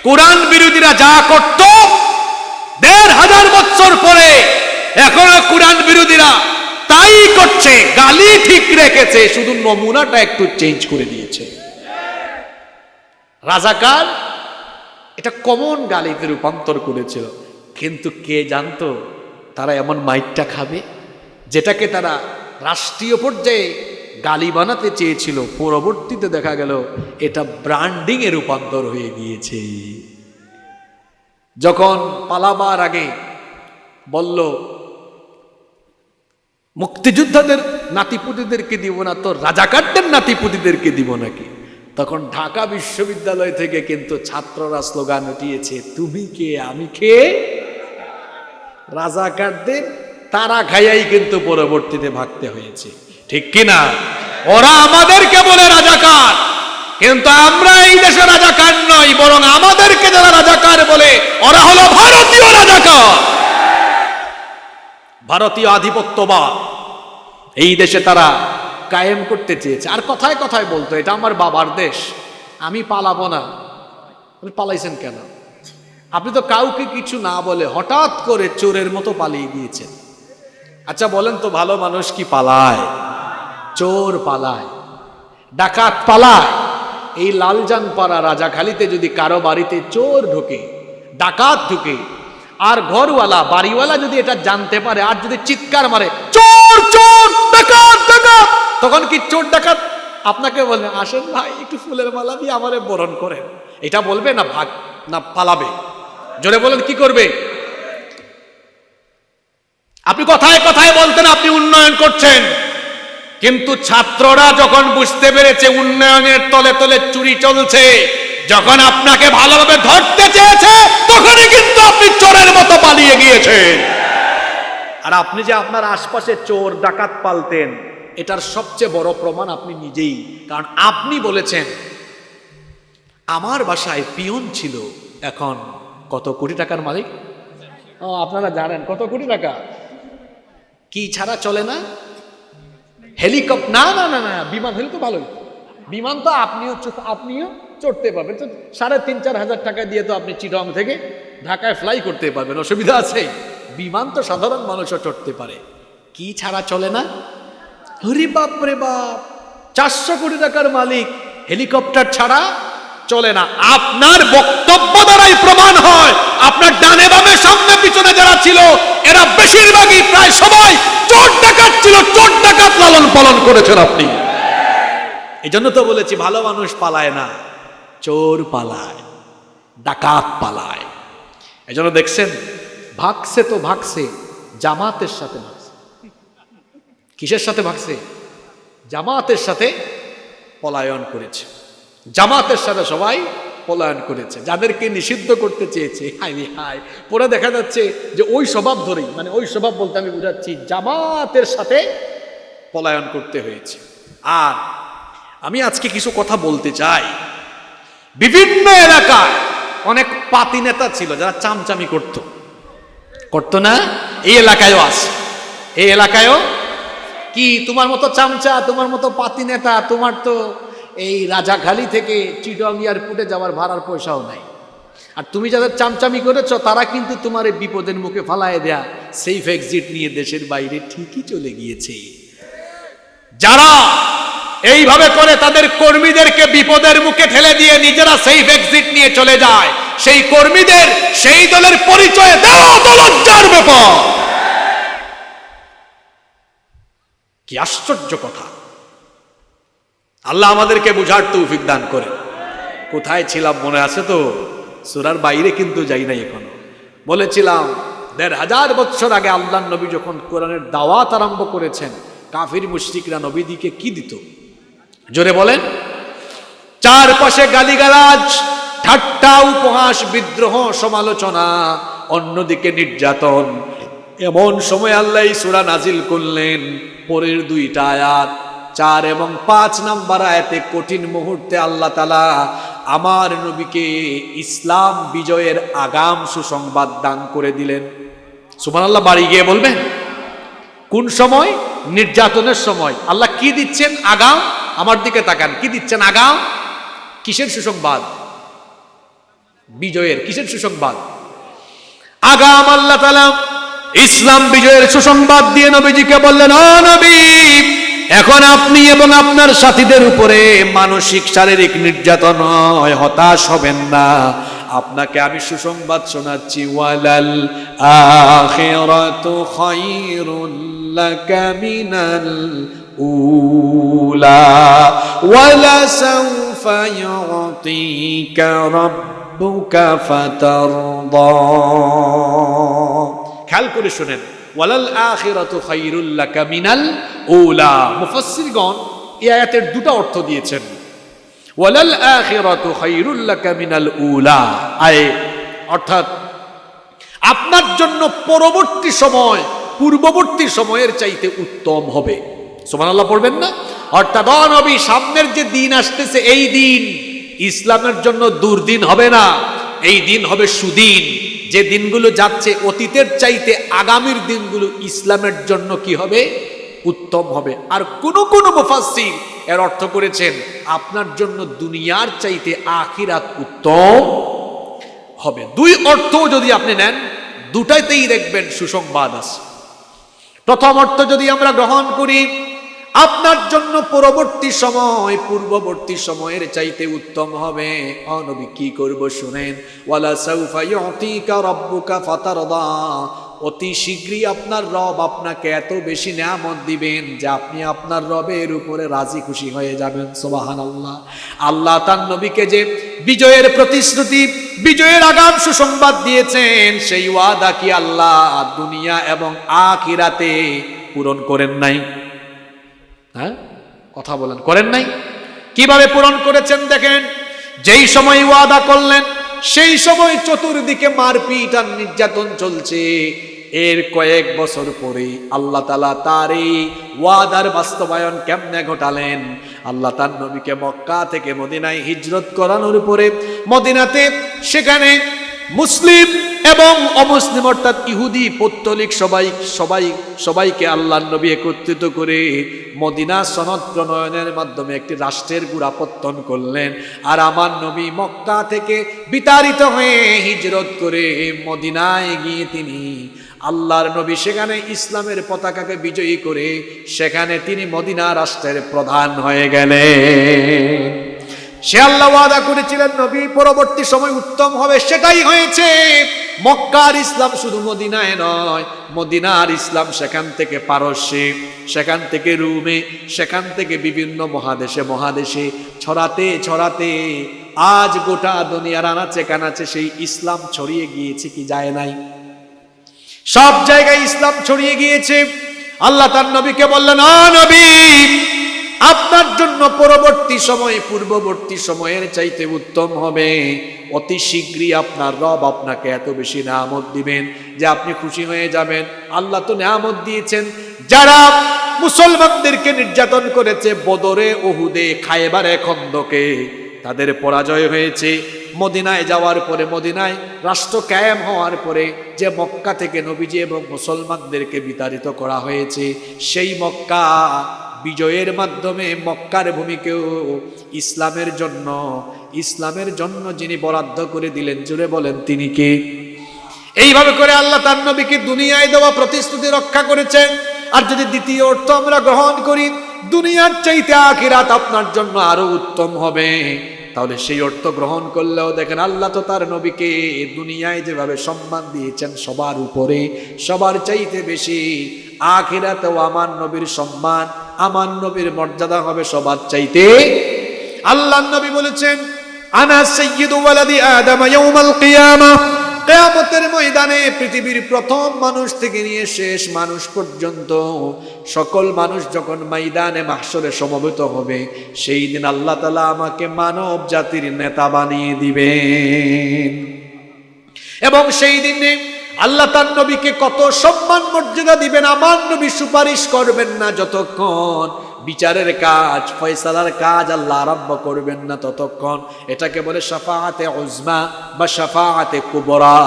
কোরআন বিরোধীরা যা করত ১৫০০ বছর পরে এখনো কোরআন বিরোধীরা তাই করছে, গালি ঠিক রেখেছে, শুধু নমুনাটা একটু চেঞ্জ করে দিয়েছে। রাজাকার এটা কমন গালিতে রূপান্তর করেছিল, কিন্তু কে জানতো তারা এমন মাইটটা খাবে যেটাকে তারা রাষ্ট্রীয় পর্যায়ে গালি বানাতে চেয়েছিল, পরবর্তীতে দেখা গেল এটা ব্র্যান্ডিং এ রূপান্তর হয়ে গিয়েছে। যখন পালাবার আগে বলল মুক্তিযোদ্ধাদের নাতিপুতিদেরকে দিব না তো রাজাকারদের নাতিপুতিদেরকে দিব নাকি, তখন ঢাকা বিশ্ববিদ্যালয় থেকে কিন্তু ছাত্ররা স্লোগান উঠিয়েছে, তুমি কে আমি কে। রাজাকারদের তারা খাইয়াই কিন্তু পরবর্তীতে ভাগতে হয়েছে, ঠিক কিনা? ওরা আমাদেরকে বলে রাজাকার, কিন্তু আমরা এই দেশে রাজাকার নই, বরং আমাদেরকে যারা রাজাকার বলে ওরা হলো ভারতীয় রাজাকার। ভারতীয় আধিপত্যবাদ এই দেশে তারা কায়েম করতে চেয়েছে। আর কথায় কথায় বলতো এটা আমার বাবার দেশ, আমি পালাবো না। পালাইছেন কেন? আপনি তো কাউকে কিছু না বলে হঠাৎ করে চোরের মতো পালিয়ে গিয়েছেন। আচ্ছা বলেন তো, ভালো মানুষ কি পালায়? চোর পালায়, ডাকাত পালায়। এই লালজানপাড়া রাজাখালীতে যদি কারো বাড়িতে চোর ঢোকে, ডাকাত ঢোকে, আর ঘরওয়ালা বাড়িওয়ালা যদি এটা জানতে পারে আর যদি চিৎকার মারে চোর চোর ডাকাত ডাকাত, তখন কি চোর ডাকাত আপনাকে বলবে আসেন ভাই একটু ফুলের মালা দিয়ে আমারে বরণ করেন, এটা বলবে না ভাগ না পালাবে? জোরে বলেন কি করবে? আপনি কথায় কথায় বলতেন আপনি উন্নয়ন করছেন, কিন্তু ছাত্ররা যখন বুঝতে পেরেছে উন্নয়নের তলে তলে চুরি চলছে, যখন আপনাকে ভালোভাবে ধরতে চেয়েছে তখনই কিন্তু আপনি চোরের মতো পালিয়ে গিয়েছেন। আর আপনি যে আপনার আশপাশে চোর ডাকাত পালতেন এটার সবচেয়ে বড় প্রমাণ আপনি নিজেই, কারণ আপনি বলেছেন আমার বাসায় পিয়ন ছিল, এখন কত কোটি টাকার মালিক। আপনারা জানেন কত কোটি টাকা? কি ছাড়া চলে না? হেলিকপ্টার না না না না, বিমান হলে তো ভালোই। বিমান তো আপনিও চড়তে পারবেন, তো ৩,৫০০-৪ হাজার টাকা দিয়ে তো আপনি চিটং থেকে ঢাকায় ফ্লাই করতে পারবেন, অসুবিধা আছে? বিমান তো সাধারণ মানুষও চড়তে পারে, কি ছাড়া চলে না? হরি বাপ রে বাপ, ৪০০ কোটি টাকার মালিক, হেলিকপ্টার ছাড়া চলে না। আপনার বক্তব্য দ্বারাই প্রমাণ হয় আপনার ডানে বামে সামনে পিছনে যারা ছিল এরা বেশিরভাগই প্রায় সবাই চোর ডাকাত ছিল, চোর ডাকাত লালন পালন করেছেন আপনি। এই জন্য তো বলেছি ভালো মানুষ পালায় না, চোর পালায়, ডাকাত পালায়। এই জন্য দেখছেন ভাগছে তো ভাগছে জামাতের সাথে ভাগছে। কিসের সাথে ভাগছে? জামাতের সাথে পলায়ন করেছে, জামাতের সাথে সবাই পলায়ন করেছে। যাদেরকে নিষিদ্ধ করতে চেয়েছে হাই হাই, পরে দেখা যাচ্ছে যে ওই স্বভাব ধরেই, মানে ওই স্বভাব বলতে আমি বুঝাচ্ছি জামাতের সাথে পলায়ন করতে হয়েছে। আর আমি আজকে কিছু কথা বলতে চাই। বিভিন্ন এলাকায় অনেক পাতি নেতা ছিল যারা চামচামি করতো না? এই এলাকায়ও আছে, এই এলাকায়ও কি তোমার মতো চামচা, তোমার মতো পাতি নেতা, তোমার তো এই রাজাখালী থেকে চিটং এয়ারপোর্টে যাওয়ার ভাড়ার পয়সাও নাই। আর তুমি যাদের চামচামি করেছ তারা কিন্তু তোমার এই বিপদের মুখে ফালায় দেয়া সেফ এক্সিট নিয়ে দেশের বাইরে ঠিকই চলে গিয়েছে। যারা এইভাবে করে তাদের কর্মীদেরকে বিপদের মুখে ঠেলে দিয়ে নিজেরা সেফ এক্সিট নিয়ে চলে যায়, সেই কর্মীদের সেই দলের পরিচয় দেওয়া তো লজ্জার ব্যাপার। কি আশ্চর্য কথা! আল্লাহ আমাদেরকে বুঝার তৌফিক দান করেন। কোথায় ছিলাম মনে আছে তো? সূরার বাইরে কিন্তু যাই নাই এখনো। বলেছিলাম ১৫০০ বছর আগে আল্লাহর নবী যখন কোরআনের দাওয়াত আরম্ভ করেছেন, কাফির মুশরিকরা নবীদিকে কি দিত? জোরে বলেন। চারপাশে গালিগালাজ, ঠাট্টা, উপহাস, বিদ্রোহ, সমালোচনা, অন্যদিকে নির্যাতন। এমন সময় আল্লাহ সূরা নাজিল করলেন, পরের ২টা আয়াত ৪ এবং ৫ নাম্বার আয়াতে কঠিন মুহূর্তে আল্লাহ তাআলা আমার নবীকে ইসলাম বিজয়ের আগাম সুসংবাদ দান করে দিলেন। সুবহানাল্লাহ, বাড়ি গিয়ে বলবেন। কোন সময়? নির্যাতনের সময়। আল্লাহ কি দিচ্ছেন আগাম? আমার দিকে তাকান, কি দিচ্ছেন আগাম? কিসের সুসংবাদ? বিজয়ের কিসের সুসংবাদ? আগাম আল্লাহ তাআলা ইসলাম বিজয়ের সুসংবাদ দিয়ে নবীজিকে বললেন, ও নবী, এখন আপনি এবং আপনার সাথীদের উপরে মানসিক শারীরিক নির্যাতন হয়, হতাশ হবেন না। আপনাকে আমি সুসংবাদ শোনাচ্ছি, ওয়ালাল আখিরাতু খায়রুল লাকা মিনাল উলা ওয়ালা সাওফা ইউতিকা রাব্বুকা ফাতারদা। খেয়াল করে শুনেন, ওয়ালাল আখিরাতু খায়রুল লাকা মিনাল উলা। মুফাসসিরগণ এই আয়াতের দুটো অর্থ দিয়েছেন। ওয়ালাল আখিরাতু খায়রুল লাকা মিনাল উলা, অর্থাৎ আপনার জন্য পরবর্তী সময় পূর্ববর্তী সময়ের চাইতে উত্তম হবে। সুবহানাল্লাহ পড়বেন না? অর্থাৎ ও নবী, সামনের যে দিন আসতেছে এই দিন ইসলামের জন্য দুর্দিন হবে না, এই দিন হবে সুদিন। যে দিনগুলো যাচ্ছে অতীতের চাইতে আগামীর দিনগুলো ইসলামের জন্য কি হবে? উত্তম হবে। আর কোন কোন মুফাসসির এর অর্থ করেছেন আপনার জন্য দুনিয়ার চাইতে আখিরাত উত্তম হবে। দুই অর্থ যদি আপনি নেন, দুটাইতেই দেখবেন সুসংবাদ আছে। প্রথম অর্থ যদি আমরা গ্রহণ করি, আপনার জন্য পরবর্তী সময় পূর্ববর্তী সময়ের চাইতে উত্তম হবে। ও নবী, কি করব শুনেন, ওয়ালা সাউফা ইউতিকা রাব্বুকা ফাতারদা, অতি শীঘ্রই আপনার রব আপনাকে এত বেশি নেয়ামত দিবেন যে আপনি আপনার রবের উপরে রাজি খুশি হয়ে যাবেন। সুবহানাল্লাহ। আল্লাহ তার নবীকে যে বিজয়ের প্রতিশ্রুতি, বিজয়ের আগাম সুসংবাদ দিয়েছেন, সেই ওয়াদা কি আল্লাহ দুনিয়া এবং আখিরাতে পূরণ করেন নাই? হ্যাঁ, কথা বলেন, করেন নাই? কিভাবে পূরণ করেছেন দেখেন। যেই সময় ওয়াদা করলেন সেই সময় চতুর্দিকে মারপিট আর নির্যাতন চলছে। এর কয়েক বছর পরে আল্লাহ তাআলা তার এই ওয়াদার বাস্তবায়ন কেমনে ঘটালেন? আল্লাহ তার নবীকে মক্কা থেকে মদিনায় হিজরত করানোর পরে মদিনাতে সেখানে মুসলিম এবং অমুসলিম অর্থাৎ ইহুদি পৌত্তলিক সবাইকে আল্লাহর নবী একত্রিত করে মদিনা সনদ প্রণয়নের মাধ্যমে একটি রাষ্ট্রের গোড়াপত্তন করলেন। আর আমার নবী মক্কা থেকে বিতাড়িত হয়ে হিজরত করে মদিনায় গিয়ে তিনি আল্লাহর নবী সেখানে ইসলামের পতাকাকে বিজয়ী করে সেখানে তিনি মদিনা রাষ্ট্রের প্রধান হয়ে গেলেন। সে আল্লাহ ওয়াদা করেছিলেন নবী পরবর্তী সময় উত্তম হবে, সেটাই হয়েছে। মক্কার ইসলাম শুধু মদিনায় নয়, মদিনার ইসলাম সেখান থেকে পারস্যে, সেখান থেকে রোমে, সেখান থেকে বিভিন্ন মহাদেশে ছড়াতে ছড়াতে আজ গোটা দুনিয়ার আনাচে কানাচে সেই ইসলাম ছড়িয়ে গিয়েছে কি যায় নাই? সব জায়গায় ইসলাম ছড়িয়ে গিয়েছে। আল্লাহ তার নবীকে বললেন, ও নবী, আপনার জন্য পরবর্তী সময় পূর্ববর্তী সময়ের চাইতে উত্তম হবে। অতি শীঘ্রই আপনার রব আপনাকে এত বেশি নেয়ামত দিবেন যে আপনি খুশি হয়ে যাবেন। আল্লাহ তো নেয়ামত দিয়েছেন। যারা মুসলমানদেরকে নির্যাতন করেছে বদরে, উহুদে, খায়বারে, খন্দকে, তাদের পরাজয় হয়েছে। মদিনায় যাওয়ার পরে, মদিনায় রাষ্ট্র কায়েম হওয়ার পরে যে মক্কা থেকে নবীজি এবং মুসলমানদেরকে বিতাড়িত করা হয়েছে, সেই মক্কা বিজয়ের মাধ্যমে মক্কার ভূমিকেও ইসলামের জন্য যিনি বরাদ্দ করে দিলেন, জুড়ে বলেন তিনি কে? এইভাবে করে আল্লাহ তার নবীকে দুনিয়ায় দেওয়া প্রতিশ্রুতি রক্ষা করেছেন। আর যদি দ্বিতীয় অর্থ আমরা গ্রহণ করি, দুনিয়ার চাইতে আখিরাত আপনার জন্য আরো উত্তম হবে, তাহলে সেই অর্থ গ্রহণ করলেও দেখেন আল্লাহ তো তার নবীকে দুনিয়ায় যেভাবে সম্মান দিয়েছেন সবার উপরে, সবার চাইতে বেশি আখিরাতেও আমার নবীর সম্মান, আমার নবীর মর্যাদা হবে সবার চাইতে। আল্লাহর নবী বলেছেন, আনা সাইয়্যিদু ওয়ালাদি আদম ইয়াউমাল কিয়ামা, কিয়ামতের ময়দানে পৃথিবীর প্রথম মানুষ থেকে নিয়ে শেষ মানুষ পর্যন্ত সকল মানুষ যখন ময়দানে মাহশরে সমবেত হবে, সেই দিন আল্লাহ তাআলা আমাকে মানব জাতির নেতা বানিয়ে দিবেন। এবং সেই দিনে আল্লাহ তার নবীকে কত সম্মান মর্যাদা দিবেন। আমার নবী সুপারিশ করবেন না যতক্ষণ বিচারের কাজ, ফয়সালার কাজ আল্লাহ আরম্ভ করবেন না ততক্ষণ। এটাকে বলে শাফাআতে উজমা বা শাফাআতে কুবরা।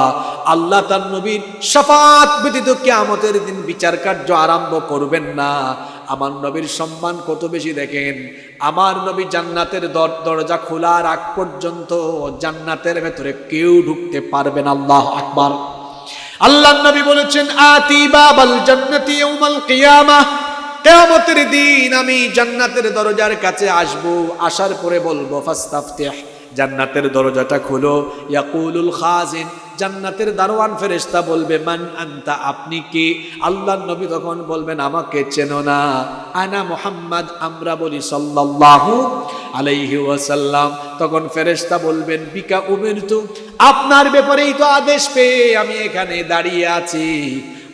আল্লাহ তার নবীর শাফাআত ব্যতীত কিয়ামতের দিন বিচার কার্য আরম্ভ করবেন না। আমার নবীর সম্মান কত বেশি দেখেন। আমার নবী জান্নাতের দরজা খোলার আগ পর্যন্ত জান্নাতের ভেতরে কেউ ঢুকতে পারবে না। আল্লাহু আকবার। আল্লাহর নবী বলেছেন, আতি বাবাল জান্নাতি ইয়াউমাল কিয়ামাহ, কিয়ামতের দিন আমি জান্নাতের দরজার কাছে আসব, আসার পরে বলবো ফাস্তাফতিহ, জান্নাতের দরজাটা খোলো। ইয়াকুলুল খাজিন, জান্নাতের দারোয়ান ফেরেশতা বলবে, মান আনতা, আপনি কি? আল্লাহর নবী তখন বলবেন, আমাকে চেনো না? আনা মুহাম্মদ, আমরা বলি সাল্লাল্লাহু আলাইহি ওয়াসাল্লাম। তখন ফেরেশতা বলবেন, বিকা উমিরতু, আপনার ব্যাপারেই তো আদেশ পেয়ে আমি এখানে দাঁড়িয়ে আছি।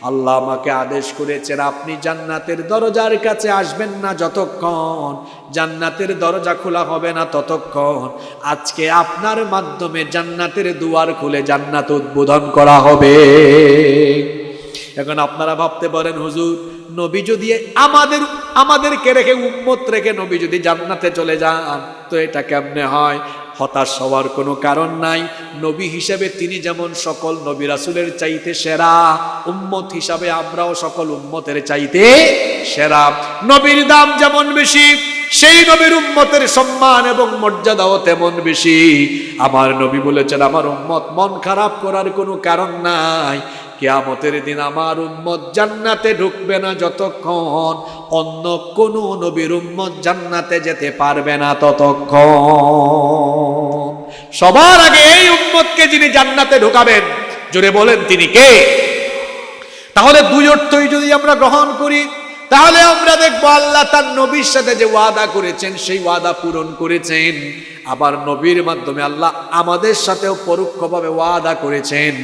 আল্লাহ আমাকে আদেশ করেছেন আপনি জান্নাতের দরজার কাছে আসবেন না যতক্ষণ জান্নাতের দরজা খোলা হবে না ততক্ষণ। আজকে আপনার মাধ্যমে জান্নাতের দুয়ার খুলে জান্নাত উদ্বোধন করা হবে। এখন আপনারা ভাবতে পারেন, হুজুর নবী যদি আমাদেরকে রেখে, উম্মত রেখে নবী যদি জান্নাতে চলে যান তো এটা কেমনে হয়? হতাশ হওয়ার কোনো কারণ নাই। নবী হিসেবে তিনি যেমন সকল নবী রাসূলের চাইতে সেরা, উম্মত হিসাবে আমরাও সকল উম্মতের চাইতে সেরা। নবীর দাম যেমন বেশি, সেই নবীর উম্মতের সম্মান এবং মর্যাদাও তেমন বেশি। আমার নবী বলেছেন, আমার উম্মত মন খারাপ করার কোনো কারণ নাই। কিয়ামতের দিন আমার উম্মত জান্নাতে ঢুকবে না যতক্ষণ অন্য কোন নবীর উম্মত জান্নাতে যেতে পারবে না ততক্ষণ। সবার আগে এই উম্মতকে যিনি জান্নাতে ঢুকাবেন, জোরে বলেন তিনি কে? তাহলে দুই অর্থই যদি আমরা গ্রহণ করি, তাহলে আমরা দেখব আল্লাহ তার নবীর সাথে যে ওয়াদা করেছেন সেই ওয়াদা পূরণ করেছেন। আবার নবীর মাধ্যমে আল্লাহ আমাদের সাথেও পরোক্ষভাবে ওয়াদা করেছেন।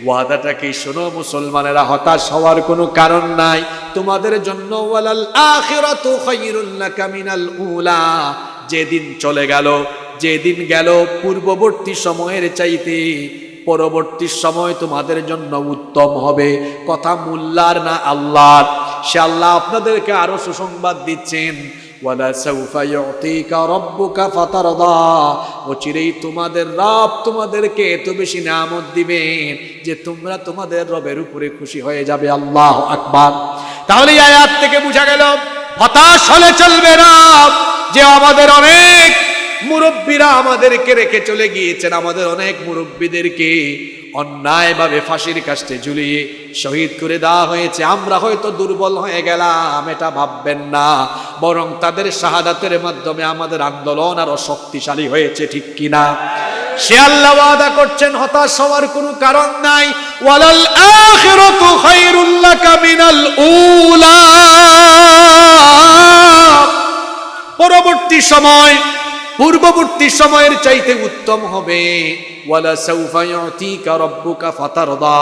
ওয়াদাটা কি? শোনো মুসলমানেরা, হতাশ হওয়ার কোনো কারণ নাই তোমাদের জন্য। ওয়ালাল আখিরাতু খায়রুল লাকা মিনাল উলা, যেদিন চলে গেল, যেদিন গেল পূর্ববর্তী সময়ের চাইতে পরবর্তী সময় তোমাদের জন্য উত্তম হবে। কথা মোল্লার না আল্লাহর। সে আল্লাহ আপনাদেরকে আরো সুসংবাদ দিচ্ছেন, ওয়ালা সাউফা ইউতিকা রাব্বুকা ফাতারদা, অচিরেই তোমাদের রব তোমাদেরকে এত বেশি নিয়ামত দিবেন যে তোমরা তোমাদের রবের উপরে খুশি হয়ে যাবে। আল্লাহু আকবার। তাহলে এই আয়াত থেকে বোঝা গেল হতাশ হলে চলবে না, যে আমাদের অনেক মুরব্বীরা আমাদেরকে রেখে চলে গিয়েছেন, আমাদের অনেক মুরব্বীদেরকে অন্যায়ভাবে ফাঁসির কাস্টে ঝুলিয়ে শহীদ করে দেওয়া হয়েছে। আমরা হয়তো দুর্বল হয়ে গেলাম, এটা ভাববেন না, বরং তাদের শাহাদাতের মাধ্যমে আমাদের আন্দোলন আরো শক্তিশালী হয়েছে, ঠিক কিনা? সে আল্লাহ ওয়াদা করছেন, হতাশ হওয়ার কোনো কারণ নাই। ওয়ালাল আখিরাতু খায়রুল লাকা মিনাল উলা, পরবর্তী সময় পূর্ববর্তী সময়ের চাইতে উত্তম হবে। ওয়ালা সাউফা ইউতিকা রাব্বুকা ফাতারদা,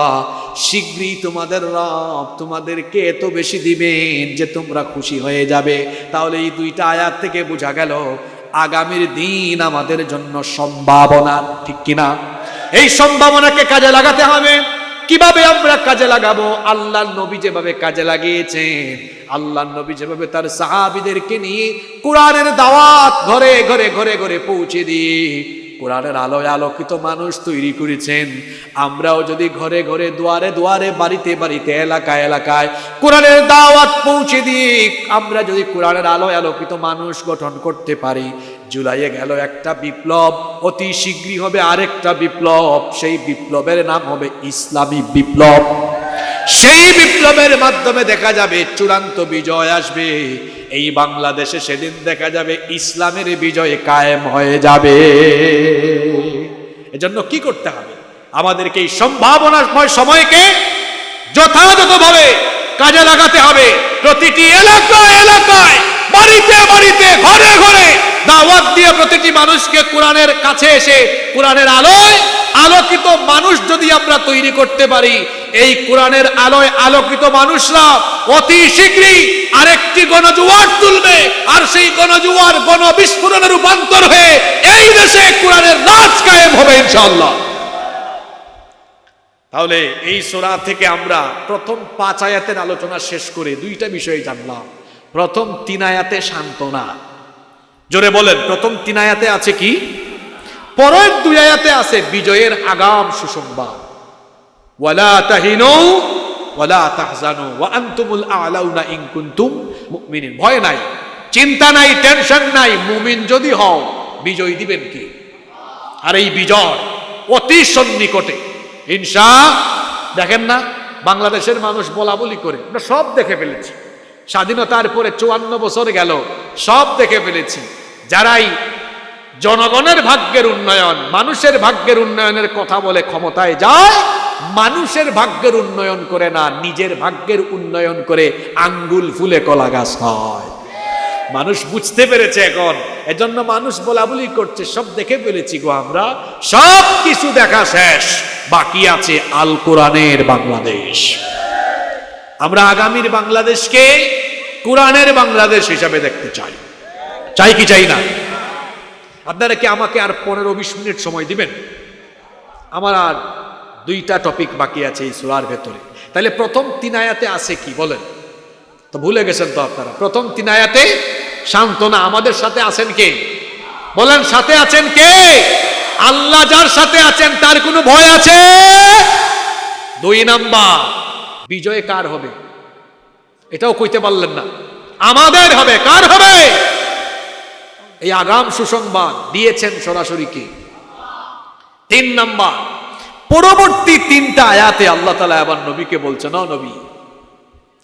শীঘ্রই তোমাদের রব তোমাদেরকে এত বেশি দিবেন যে তোমরা খুশি হয়ে যাবে। তাহলে এই দুইটা আয়াত থেকে বোঝা গেল আগামীর দিন আমাদের জন্য সম্ভাবনা, ঠিক কিনা? এই সম্ভাবনাকে কাজে লাগাতে হবে। কিভাবে আমরা কাজে লাগাবো? আল্লাহর নবী যেভাবে কাজে লাগিয়েছেন, আল্লাহর নবী যেভাবে তার সাহাবীদেরকে নিয়ে কোরআনের দাওয়াত ঘরে ঘরে ঘরে ঘরে পৌঁছে দিয়ে কোরআনের আলোয় আলোকিত মানুষ তৈরি করেছেন, আমরাও যদি ঘরে ঘরে দুয়ারে দুয়ারে বাড়িতে বাড়িতে এলাকায় এলাকায় কোরআনের দাওয়াত পৌঁছে দিয়ে আমরা যদি কোরআনের আলোয় আলোকিত মানুষ গঠন করতে পারি, জুলাইয়ে গেল একটা বিপ্লব, অতি শীঘ্রই হবে আরেকটা বিপ্লব। সেই বিপ্লবের নাম হবে ইসলামী বিপ্লব। সেই বিপ্লবের মাধ্যমে দেখা যাবে চূড়ান্ত বিজয় আসবে এই বাংলাদেশে। সেদিন দেখা যাবে ইসলামের বিজয় কায়েম হয়ে যাবে। এজন্য কি করতে হবে? আমাদেরকে এই সম্ভাবনাময় সময়কে যথাযথভাবে কাজে লাগাতে হবে। প্রতিটি এলাকায় এলাকায়, বাড়িতে বাড়িতে, ঘরে ঘরে দাওয়াত দিয়ে প্রতিটি মানুষকে কোরআনের কাছে এসে কোরআনের আলোয় আলোকিত মানুষ যদি আমরা তৈরি করতে পারি, এই কোরআনের আলোয় আলোকিত মানুষরা অতি শীঘ্রই আরেকটি গণজোয়ার তুলবে, আর সেই গণজোয়ার গণবিস্ফোরণে রূপান্তর হয়ে এই দেশে কোরআনের রাজ কায়েম হবে ইনশাআল্লাহ। তাহলে এই সূরা থেকে আমরা প্রথম 5 আয়াতের আলোচনা শেষ করে দুইটা বিষয় জানলাম। প্রথম 3 আয়াতে সান্ত্বনা, জোরে বলেন, প্রথম 3 আয়াতে আছে কি? পরের 2 আয়াতে আছে বিজয়ের আগাম সুসংবাদ। ওয়ালা তাহিনু ওয়ালা তাহজানু ওয়া আনতুমুল আ'লাউনা ইন কুনতুম মুমিনিন। ভয় নাই, চিন্তা নাই, টেনশন নাই। মুমিন যদি হও বিজয় দিবেন কি? আর এই বিজয় অতি সন্নিকটে দেখেন না, বাংলাদেশের মানুষ বলা বলি করে, আমরা সব দেখে ফেলেছি। স্বাধীনতার পরে 54 বছর গেল, সব দেখে ফেলেছি। যারাই জনগণের ভাগ্যের উন্নয়ন, মানুষের ভাগ্যের উন্নয়নের কথা বলে ক্ষমতায় যায়, মানুষের ভাগ্যের উন্নয়ন করে না, নিজের ভাগ্যের উন্নয়ন করে আঙ্গুল ফুলে কলা গাছ হয়। মানুষ বুঝতে পেরেছে এখন, এজন্য মানুষ বলা বলি করছে। সব দেখে ফেলেছি গো আমরা, সব কিছু দেখা শেষ, বাকি আছে আল কোরআনের বাংলাদেশ। আমরা আগামীর বাংলাদেশকে কোরআনের বাংলাদেশ হিসাবে দেখতে চাই। চাই কি চাই না? আপনারা কি আমাকে আর 15-20 মিনিট সময় দিবেন? আমার আর 2টা টপিক বাকি আছে এই সূরার ভেতরে। তাহলে প্রথম 3 আয়াতে আছে কি বলেন? তো ভুলে গেছেন তো আপনারা। প্রথম 3 আয়াতে সান্ত্বনা। আমাদের সাথে আছেন কে? বলেন, সাথে আছেন কে? আল্লাহ যার সাথে আছেন তার কোনো ভয় আছে? 2 নাম্বার, বিজয় কার হবে? এটাও কইতে পারলেন না। আমাদের হবে। কার হবে? এই আগাম সুসংবাদ দিয়েছেন সরাসরি কে? 3 নাম্বার, পরবর্তী 3টা আয়াতে আল্লাহ তাআলা আবার নবীকে বলছেন, ও নবী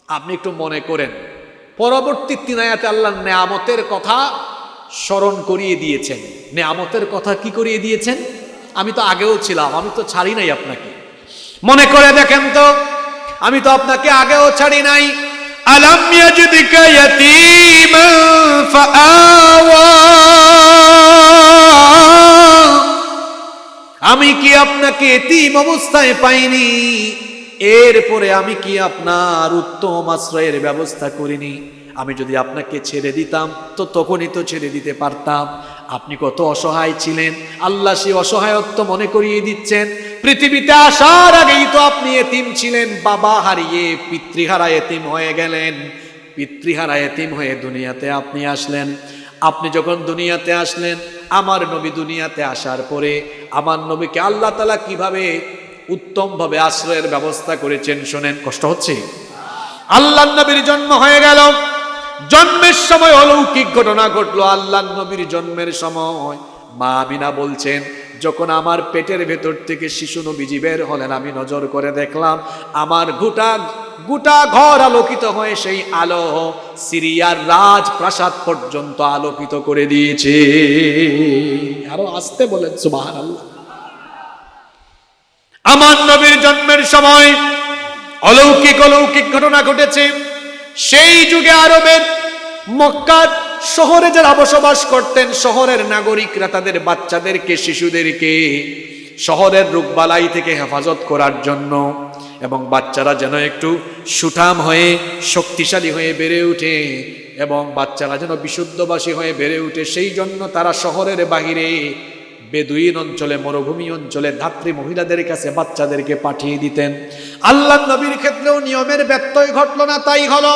আপনি একটু মনে করেন, পরবর্তী 3 আয়াতে আল্লাহ নেয়ামতের কথা স্মরণ করিয়ে দিয়েছেন। নেয়ামতের কথা কি করিয়ে দিয়েছেন? আমি তো আগেও ছিলাম, আমি তো ছাড়ি নাই আপনাকে। মনে করে দেখেন তো, আমি তো আপনাকে আগেও ছাড়ি নাই। আলাম ইয়াজিদকা ইয়াতীমান ফাআওয়া, আমি কি আপনাকে এতিম অবস্থায় পাইনি? এরপরে আমি কি আপনার উত্তম আশ্রয়ের ব্যবস্থা করিনি? আমি যদি আপনাকে ছেড়ে দিতাম তো তখনই তো ছেড়ে দিতে পারতাম। আপনি কত অসহায় ছিলেন, আল্লাহ সেই অসহায়ত্ব মনে করিয়ে দিচ্ছেন। পৃথিবীতে আসার আগেই তো আপনি এতিম ছিলেন, বাবা হারিয়ে পিতৃহারা এতিম হয়ে গেলেন। পিতৃহারা এতিম হয়ে দুনিয়াতে আপনি আসলেন। আপনি যখন দুনিয়াতে আসলেন, আমার নবী দুনিয়াতে আসার পরে আমার নবীকে আল্লাহ তাআলা কিভাবে উত্তমভাবে আশ্রয়ের ব্যবস্থা করেছেন শোনেন। কষ্ট হচ্ছে? আল্লাহ নবীর জন্ম হয়ে গেল, জন্মের সময় অলৌকিক ঘটনা ঘটলো। আল্লাহ নবীর জন্মের সময় মা আমিনা বলছেন, যখন আমার পেটের ভেতর থেকে শিশু নবীজি বের হলেন, আমি নজর করে দেখলাম আমার গোটা ঘর আলোকিত হয়ে সেই আলো সিরিয়ার রাজপ্রাসাদ পর্যন্ত আলোকিত করে দিয়েছে। আরো আসতে বলেন সুবহানাল্লাহ। আমার নবীর জন্মের সময় অলৌকিক ঘটনা ঘটেছে। সেই যুগে আরবের মক্কার শহরে যারা বসবাস করতেন, শহরের নাগরিকরা তাদের বাচ্চাদেরকে, শিশুদেরকে শহরের রোগবালাই থেকে হেফাজত করার জন্য, এবং বাচ্চারা যেন একটু সুঠাম হয়ে শক্তিশালী হয়ে বেড়ে ওঠে, এবং বাচ্চারা যেন বিশুদ্ধবাসী হয়ে বেড়ে ওঠে, সেই জন্য তারা শহরের বাহিরে বেদুইন অঞ্চলে, মরুভূমি অঞ্চলে ধাত্রী মহিলাদের কাছে বাচ্চাদেরকে পাঠিয়ে দিতেন। আল্লাহ নবীর ক্ষেত্রেও নিয়মের ব্যত্যয় ঘটল না। তাই হলো,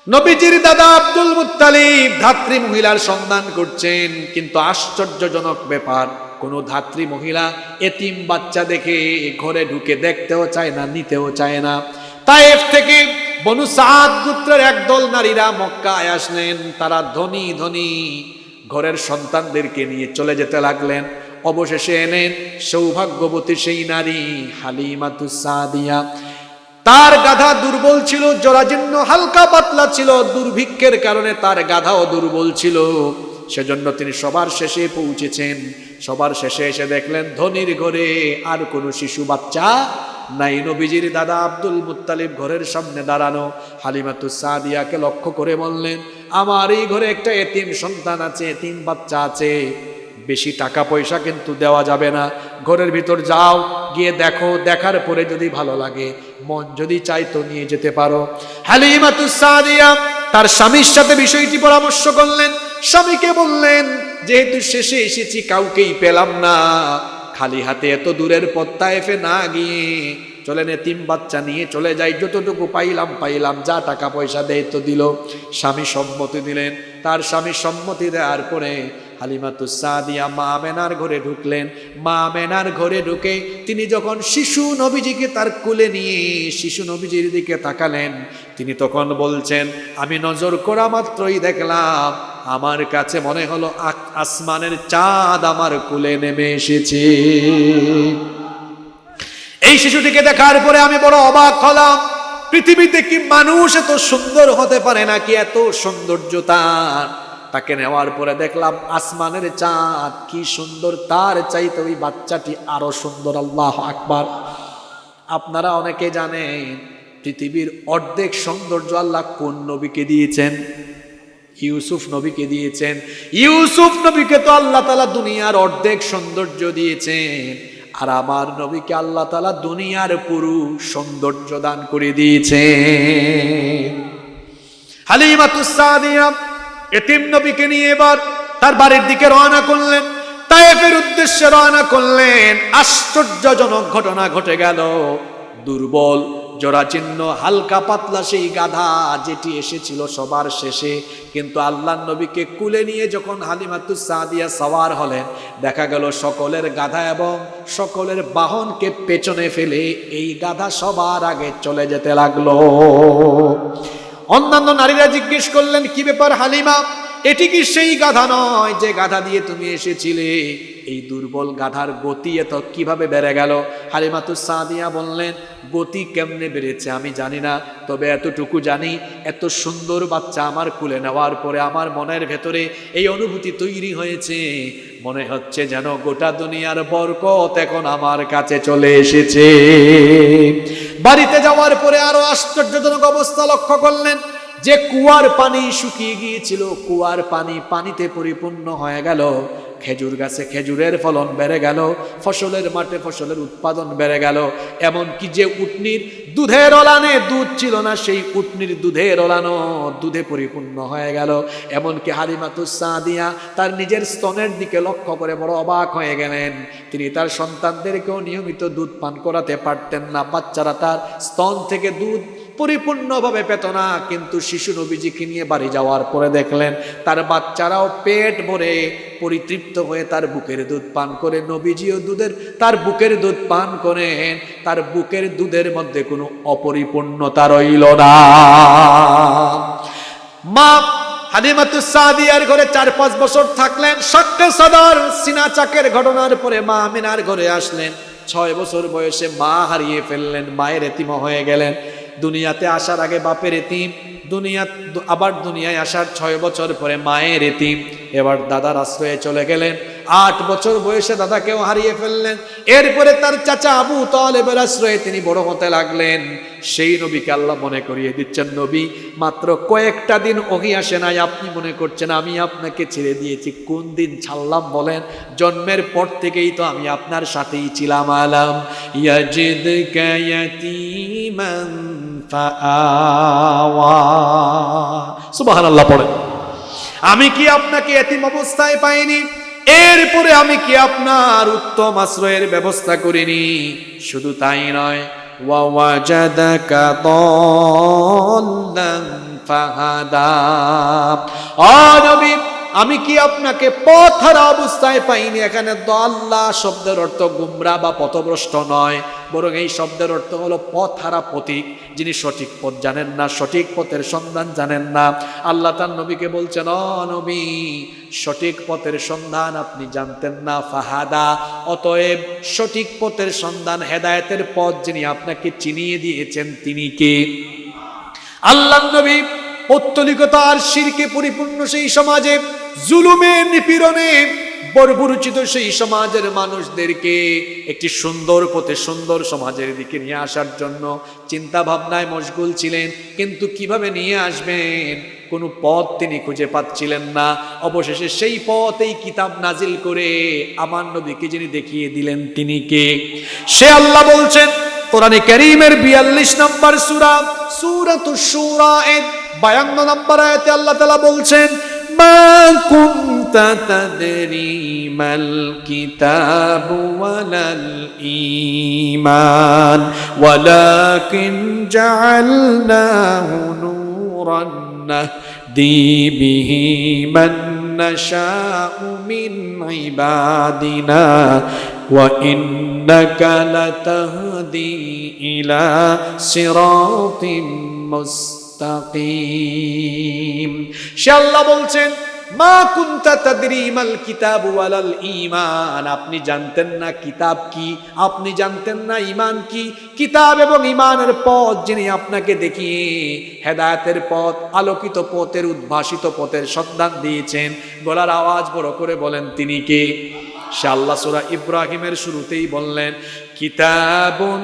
নবীজির দাদা আব্দুল মুত্তালিব ধাত্রী মহিলার সন্ধান করছেন, কিন্তু আশ্চর্যজনক ব্যাপার, কোন ধাত্রী মহিলা এতিম বাচ্চা দেখে ঘরে ঢুকে দেখতেও চায় না, নিতেও চায় না। তায়েফ থেকে বনু সাদ গোত্রের একদল নারীরা মক্কায় আসলেন। তারা ধনী ঘরের সন্তানদেরকে নিয়ে চলে যেতে লাগলেন। অবশেষে এনেন সৌভাগ্যবতী সেই নারী হালিমাতুস সাদিয়া। তার গাধা দুর্বল ছিল, জরাজীর্ণ, হালকা পাতলা ছিল। দুর্ভিক্ষের কারণে তার গাধাও দুর্বল ছিল। সেজন্য তিনি সবার শেষে পৌঁছেছেন। সবার শেষে এসে দেখলেন ধনীর ঘরে আর কোনো শিশু বাচ্চা নাই। নবীজির দাদা আব্দুল মুত্তালিব ঘরের সামনে দাঁড়ানো। হালিমাতুস সাদিয়াকে লক্ষ্য করে বললেন, আমার এই ঘরে একটা এতিম সন্তান আছে, এতিম বাচ্চা আছে। বেশি টাকা পয়সা কিন্তু দেওয়া যাবে না। ঘরের ভিতর যাও, গিয়ে দেখো, দেখার পরে যদি ভালো লাগে, মন যদি চাই তো নিয়ে যেতে পারো। হালিমাতুস সাদিয়া তার স্বামীর সাথে বিষয়টি পরামর্শ করলেন। স্বামীকে বললেন, যেহেতু শেষে এসেছি, কাউকেই পেলাম না, খালি হাতে এত দূরের পথ তায়েফে না গিয়ে চলেন এতিম বাচ্চা নিয়ে চলে যাই, যতটুকু পাইলাম, যা টাকা পয়সা দেয় তো দিল। স্বামী সম্মতি দিলেন। তার স্বামী সম্মতি দেওয়ার পরে হালিমাতুস সাদিয়া মা আমেনার ঘরে ঢুকলেন। মা আমেনার ঘরে ঢুকে তিনি যখন শিশু নবীজিকে তার কোলে নিয়ে শিশু নবীজির দিকে তাকালেন, তিনি তখন বলছেন, আমি নজর করা মাত্রই দেখলাম, আমার কাছে মনে হলো আসমানের চাঁদ আমার কোলে নেমে এসেছে। এই শিশুটিকে দেখার পরে আমি বড় অবাক হলাম। পৃথিবীতে কি মানুষ এত সুন্দর হতে পারে নাকি? এত সৌন্দর্য তার। তাকে নেওয়ার পরে দেখলাম আসমানের চাঁদ কি সুন্দর, তার চাইতে ওই বাচ্চাটি আরো সুন্দর। আল্লাহু আকবার। আপনারা অনেকে জানেন পৃথিবীর অর্ধেক সৌন্দর্য আল্লাহ কোন নবীকে দিয়েছেন? ইউসুফ নবীকে দিয়েছেন। ইউসুফ নবীকে তো আল্লাহ তাআলা দুনিয়ার অর্ধেক সৌন্দর্য দিয়েছেন, আর আমার নবীকে আল্লাহ তাআলা দুনিয়ার পুরো সৌন্দর্য দান করে দিয়েছেন। হালিমাতুস সাদিয়া এতিম নবীকে নিয়ে এবার তার বাড়ির দিকে রওনা করলেন, তায়েফের উদ্দেশ্যে রওনা করলেন। আশ্চর্যজনক ঘটনা ঘটে গেল। দুর্বল জরাচিহ্ন হালকা পাতলা সেই গাধা যেটি এসেছিল সবার শেষে, কিন্তু আল্লাহর নবীকে কুলে নিয়ে যখন হালিমাতুস সাদিয়া সওয়ার হলেন, দেখা গেল সকলের গাধা এবং সকলের বাহনকে পেছনে ফেলে এই গাধা সবার আগে চলে যেতে লাগলো। অন্যান্য নারীরা জিজ্ঞেস করলেন, কি ব্যাপার হালিমা, এটি কি সেই গাধা নয় যে গাধা দিয়ে তুমি এসেছিলে? এই দুর্বল গাধার গতি এত কিভাবে বেড়ে গেল? হালিমাতুস সাদিয়া বললেন, গতি কেমনে বেড়েছে আমি জানি না, তবে এতটুকু জানি এত সুন্দর বাচ্চা আমার কুলে নেওয়ার পরে আমার মনের ভেতরে এই অনুভূতি তৈরি হয়েছে, মনে হচ্ছে যেন গোটা দুনিয়ার বরকত এখন আমার কাছে চলে এসেছে। বাড়িতে যাওয়ার পরে আরো আশ্চর্যজনক অবস্থা লক্ষ্য করলেন যে কুয়ার পানি শুকিয়ে গিয়েছিল, কুয়ার পানি পানিতে পরিপূর্ণ হয়ে গেল। খেজুর গাছে খেজুরের ফলন বেড়ে গেল, ফসলের মাঠে ফসলের উৎপাদন বেড়ে গেল। এমনকি যে উটনির দুধের অলানে দুধ ছিল না, সেই উটনির দুধের অলানো দুধে পরিপূর্ণ হয়ে গেল। এমনকি হালিমাতুস সাদিয়া তার নিজের স্তনের দিকে লক্ষ্য করে বড় অবাক হয়ে গেলেন। তিনি তার সন্তানদেরকেও নিয়মিত দুধ পান করাতে পারতেন না, বাচ্চারা তার স্তন থেকে দুধ পরিপূর্ণভাবে পেত না। কিন্তু শিশু নবীজিকে নিয়ে বাড়ি যাওয়ার পরে দেখলেন তার বাচ্চারাও পেট ভরে পরিতৃপ্ত হয়ে তার বুকের দুধ পান করে, নবীজিও তার বুকের দুধ পান করেন। তার বুকের দুধের মধ্যে কোনো অপরিপূর্ণতা রইল না। মা হালিমাতুস সাদিয়ার ঘরে 4-5 বছর থাকলেন। শাক্কে সাদার সিনা চাকের ঘটনার পরে মা আমিনার ঘরে আসলেন। 6 বছর বয়সে মা হারিয়ে ফেললেন, মায়ের এতিম হয়ে গেলেন। দুনিয়াতে আসার আগে বাপের এতিম, আবার দুনিয়ায় আসার 6 বছর পরে মায়ের এতিম। এবার দাদার আশ্রয়ে চলে গেলেন। 8 বছর বয়সে দাদাকেও হারিয়ে ফেললেন। এরপরে তার চাচা আবু তালেবের আশ্রয়ে তিনি বড় হতে লাগলেন। সেই নবীকে আল্লাহ মনে করিয়ে দিচ্ছেন, নবী মাত্র কয়েকটা দিন ওহি আসে নাই, আপনি মনে করছেন আমি আপনাকে ছেড়ে দিয়েছি। কোন দিন ছাড়লাম বলেন? জন্মের পর থেকেই তো আমি আপনার সাথেই ছিলাম। আলাম ইয়াজিদকা ইয়াতীমান ফাআওয়া। সুবহানাল্লাহ পড়েন। আমি কি আপনাকে এতিম অবস্থায় পাইনি? এরপরে আমি কি আপনার উত্তম আশ্রয়ের ব্যবস্থা করিনি? শুধু তাই নয়, ওয়া ওয়াজাদাকা দাল্লান ফাহাদা। ও নবী, আমি কি আপনাকে পথহারা অবস্থায় পাইনি? এখানে দাল্লা শব্দের অর্থ গুমরা বা পথভ্রষ্ট নয়, বরং এই শব্দের অর্থ হলো পথহারা, পথিক, যিনি সঠিক পথ জানেন না, সঠিক পথের সন্ধান জানেন না। আল্লাহ তার নবীকে বলছেন, ও নবী, সঠিক পথের সন্ধান আপনি জানতেন না, ফাহাদা, অতএব সঠিক পথের সন্ধান, হেদায়েতের পথ যিনি আপনাকে চিনিয়ে দিয়েছেন তিনি কে? আল্লাহ নবী পৌত্তলিকতা আর শিরকে পরিপূর্ণ সেই সমাজে, জুলুমে নিপীড়নে বর্বরচিত সেই সমাজের মানুষদেরকে একটি সুন্দর পথে, সুন্দর সমাজের দিকে নিয়ে আসার জন্য চিন্তা ভাবনায় মশগুল ছিলেন। কিন্তু কিভাবে নিয়ে আসবেন কোনো পথ তিনি খুঁজে পাচ্ছিলেন না। অবশেষে সেই পথ এই কিতাব নাজিল করে আমার নবীকে যিনি দেখিয়ে দিলেন তিনি কে? সে আল্লাহ বলছেন কোরআনে কারীমের 42 নম্বর সূরা, সূরাতুশ শূরা এর 52 নম্বর আয়াতে আল্লাহ তাআলা বলছেন, মা কুনতা তাদরি মাল কিতাবু ওয়ালাল ঈমান ওয়ালাকিন জাআলনাহু নূরান বিহি মান নাশাউ মিন ইবাদিনা ওয়া ইন্নাকা লাতাহদি ইলা সিরাতিম মুস্তাকিম। সে আল্লাহ বলছেন, মা কুনতা তাদরি মাল কিতাব ওয়ালাল ঈমান, আপনি জানতেন না কিতাব কি, আপনি জানতেন না ঈমান কি। কিতাব এবং ঈমানের পথ যিনি আপনাকে দেখিয়ে হেদায়েতের পথ, আলোকিত পথের, উদ্ভাসিত পথের সন্ধান দিয়েছেন, গলার আওয়াজ বড় করে বলেন তিনি কে? সে আল্লাহ সূরা ইব্রাহিমের শুরুতেই বললেন, কিতাবুন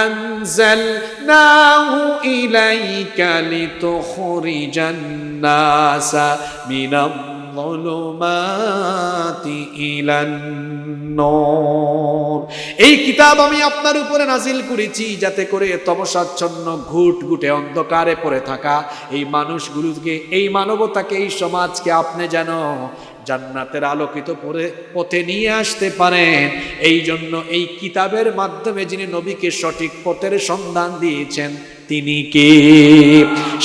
আনজালনাহু ইলাইকা লিতুখরিজান নাসা মিনাল যুলুমাতি ইলান নূর। এই কিতাব আমি আপনার উপরে নাজিল করেছি যাতে করে তমসাচ্ছন্ন ঘুটঘুটে অন্ধকারে পড়ে থাকা এই মানুষগুলোকে, এই মানবতাকে, এই সমাজকে আপনি যেন জান্নাতের আলোকিত পথে নিয়ে আসতে পারেন। এই জন্য এই কিতাবের মাধ্যমে যিনি নবীকে সঠিক পথের সন্ধান দিয়েছেন তিনি কে?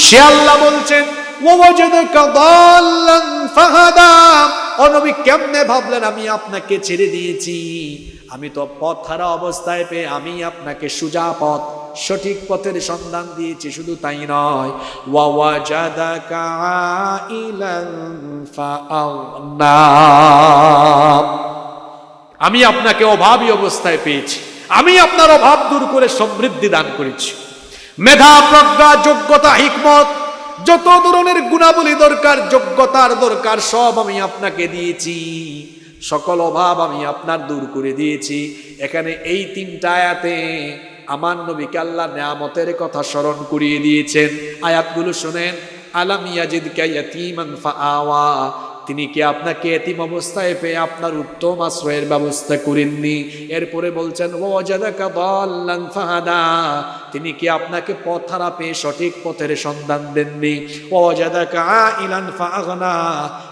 সে আল্লাহ বলছেন, ওয়াজাদাকা দাল্লান ফাহাদা। ও নবী, কেমনে ভাবলেন আমি আপনাকে ছেড়ে দিয়েছি? আমি তো পথ হারা অবস্থায় পেয়ে আমি আপনাকে সোজা পথ, সঠিক পথের সন্ধান দিয়েছি। শুধু তাই নয়, ওয়াজাদাকা আইলান ফাআগনা, আমি আপনাকে অভাবী অবস্থায় পেয়েছি, আমি আপনার অভাব দূর করে সমৃদ্ধি দান করেছি। মেধা, প্রজ্ঞা, যোগ্যতা, হিকমত, যত ধরনের গুণাবলী দরকার, যোগ্যতার দরকার, সব আমি আপনাকে দিয়েছি। সকল অভাব আমি আপনার দূর করে দিয়েছি। এখানে এই তিনটা আয়াতে আমার নবীকে আল্লাহ নিয়ামতের কথা স্মরণ করিয়ে দিয়েছেন। আয়াতগুলো শুনেন। আলাম ইয়াজিদকা ইয়াতীমান ফাআওয়া, তিনি কি আপনাকে এতিম অবস্থায় পেয়ে আপনার উত্তম আশ্রয়ের ব্যবস্থা করেননি? এরপরে বলছেন ওয়াজাদাকা দাল্লান ফাহাদা, তিনি কি আপনাকে পথ হারা পেয়ে সঠিক পথের সন্ধান দেননি? ওয়াজাদাকা আইলান ফাআগনা,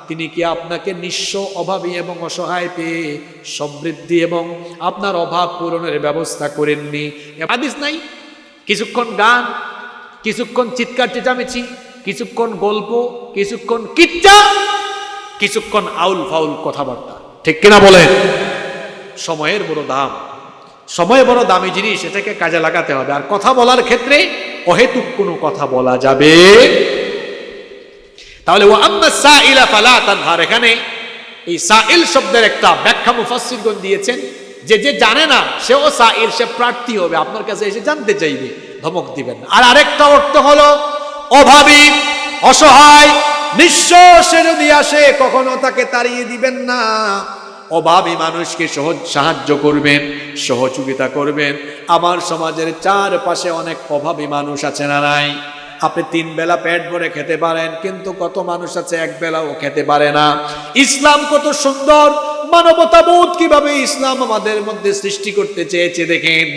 তিনি কি আপনাকে নিঃস্ব, অভাবী এবং অসহায় পেয়ে সমৃদ্ধি এবং আপনার অভাব পূরণের ব্যবস্থা করেননি? হাদিস নাই, কিছুক্ষণ গান, কিছুক্ষণ চিৎকার চেঁচামেচি, কিছুক্ষণ গল্প, কিছুক্ষণ কিচ্চা, কিছুক্ষণ আউল ফাউল কথাবার্তা, ঠিক কিনা বলেন? সময়ের বড় দাম, সময় বড় দামি জিনিস, এটাকে কাজে লাগাতে হবে। আর কথা বলার ক্ষেত্রে অহেতুক কোনো কথা বলা যাবে। তাহলে ওয়া আম্মা সাইলা ফালা তানহার, এখানে এই সাইল শব্দের একটা ব্যাখ্যা মুফাসসিরগণ দিয়েছেন যে যে জানে না সেও সাইল, সে প্রার্থী হবে, আপনার কাছে এসে জানতে চাইবে, ধমক দিবেন না। আর আরেকটা অর্থ হলো অভাবী, অসহায়, নিঃস্ব, সে যদি আসে কখনো তাকে তাড়িয়ে দিবেন না। অভাবী মানুষকে সহজ সাহায্য করবেন, সহযোগিতা করবেন। আমার সমাজের চারপাশে অনেক অভাবী মানুষ আছে না নাই? আপনি 3 বেলা পেট ভরে খেতে পারেন, কিন্তু কত মানুষ আছে 1 বেলাও খেতে পারে না। ইসলাম কত সুন্দর, মানবতাবোধ কিভাবে ইসলাম আমাদের মধ্যে সৃষ্টি করতে চেয়েছে দেখেন।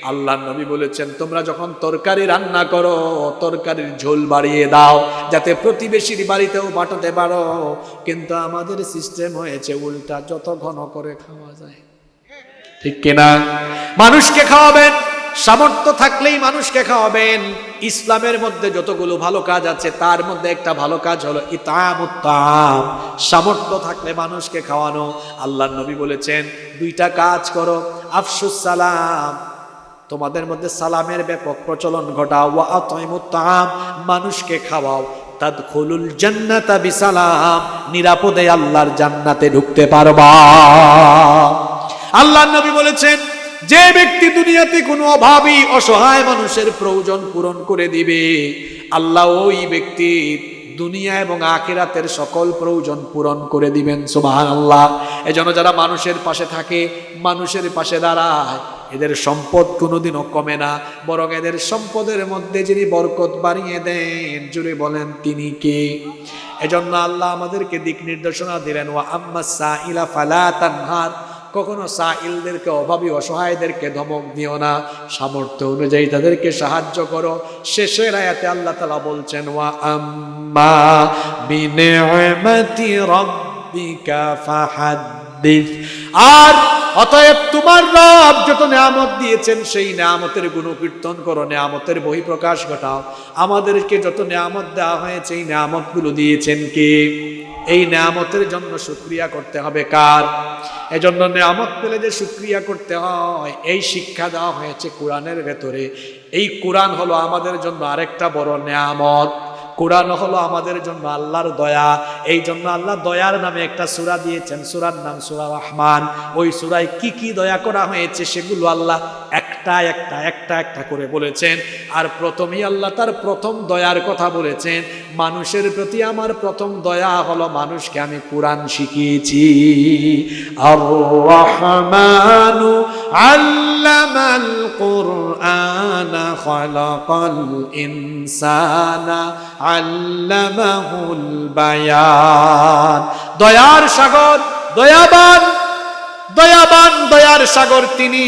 আল্লাহর নবী বলেছেন, তোমরা যখন তরকারি রান্না করো তরকারির ঝোল বাড়িয়ে দাও যাতে প্রতিবেশীর বাড়িতেও পাঠাতে পারো। কিন্তু আমাদের সিস্টেম হয়েছে উল্টা, যত ঘন করে খাওয়া যায়, ঠিক কিনা? মানুষকে খাওয়াবেন, সামর্থ্য থাকলেই মানুষকে খাওয়াবেন। ইসলামের মধ্যে যতগুলো ভালো কাজ আছে তার মধ্যে একটা ভালো কাজ হলো ইতামুত তাআম, সামর্থ্য থাকলে মানুষকে খাওয়ানো। আল্লাহর নবী বলেছেন 2টা কাজ করো, আফশুস সালাম, তোমাদের মধ্যে সালামের ব্যাপক প্রচলন ঘটাও, ওয়া আতাইমুত তাআম, মানুষকে খাওয়াও, তাদখুলুল জান্নাতা বিসালাম, নিরাপদে আল্লাহর জান্নাতে ঢুকতে পারবা। আল্লাহর নবী বলেছেন, যে ব্যক্তি দুনিয়াতে কোনো অভাবী, অসহায় মানুষের প্রয়োজন পূরণ করে দিবে, আল্লাহ ওই ব্যক্তি দুনিয়া এবং আখিরাতের সকল প্রয়োজন পূরণ করে দিবেন। সুবহানাল্লাহ। এজন্য যারা মানুষের পাশে থাকে, মানুষের পাশে দাঁড়ায়, এদের সম্পদ কোনোদিনও কমে না, বরং এদের সম্পদের মধ্যে যিনি বরকত বাড়িয়ে দেন, জুড়ে বলেন তিনি কে? এজন্য আল্লাহ আমাদেরকে দিক নির্দেশনা দিলেন, ওয়া আম্মাস সাইলা ফালা তানহার, কখনো সাইলদেরকে, অভাবী অসহায়দেরকে ধমক দিও না, সামর্থ্য অনুযায়ী তাদেরকে সাহায্য করো। শেষের আয়াতে আল্লাহ তাআলা বলছেন, ওয়া আম্মা বিনিআমাতি রাব্বিকা ফাহাদ্দিস। হাদিস। আর অতএব তোমার রব যত নিয়ামত দিয়েছেন সেই নিয়ামতের গুণকীর্তন করো, নিয়ামতের বহিঃপ্রকাশ ঘটাও। আমাদেরকে যত নিয়ামত দেওয়া হয়েছে এই নিয়ামতগুলো দিয়েছেন কে? এই নিয়ামতের জন্য শুকরিয়া করতে হবে কার? এজন্য নিয়ামত পেলে যে শুকরিয়া করতে হয় এই শিক্ষা দেওয়া হয়েছে কোরআনের ভেতরে। এই কোরআন হলো আমাদের জন্য আরেকটা বড় নিয়ামত। কোরআন হলো আমাদের জন্য আল্লাহর দয়া। এই জন্য আল্লাহ দয়ার নামে একটা সূরা দিয়েছেন, সূরার নাম সূরা রহমান। ওই সূরায় কি কি দয়া করা হয়েছে সেগুলো আল্লাহ একটা একটা করে বলেছেন। আর প্রথমেই আল্লাহ তার প্রথম দয়ার কথা বলেছেন, মানুষের প্রতি আমার প্রথম দয়া হলো মানুষকে আমি কোরআন শিখিয়েছি। আর রহমানু আল্লামাল কুরআনা খালাকাল ইনসানা আল্লামাহুল বায়ান। দয়ার সাগর, দয়াবান দয়ার সাগর তিনি।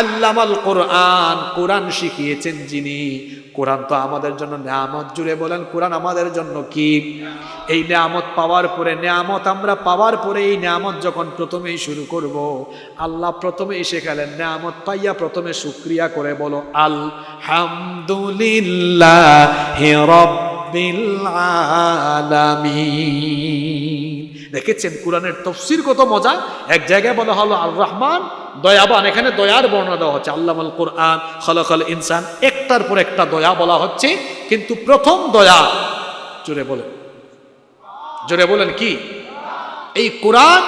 আল্লামাল কোরআন, কোরআন শিখিয়েছেন যিনি। কোরআন তো আমাদের জন্য নিয়ামত। জুড়ে বলেন কোরআন আমাদের জন্য কি? এই নিয়ামত পাওয়ার পরে, নিয়ামত আমরা পাওয়ার পরে এই নিয়ামত যখন প্রথমেই শুরু করব, আল্লাহ প্রথমেই শেখালেন নিয়ামত পাইয়া প্রথমে শুকরিয়া করে বলো আলহামদুলিল্লাহি রাব্বিল আলামিন। দেখেছেন কোরআনের তাফসীর কত মজা। এক জায়গায় বলা হলো আর রহমান দয়াবান, এখানে দয়ার বর্ণনা দেওয়া হচ্ছে আল্লামাল কোরআন খালাকাল ইনসান, একটার পর একটা দয়া বলা হচ্ছে। কিন্তু প্রথম দয়া, জোরে বলেন কি? এই কোরআন,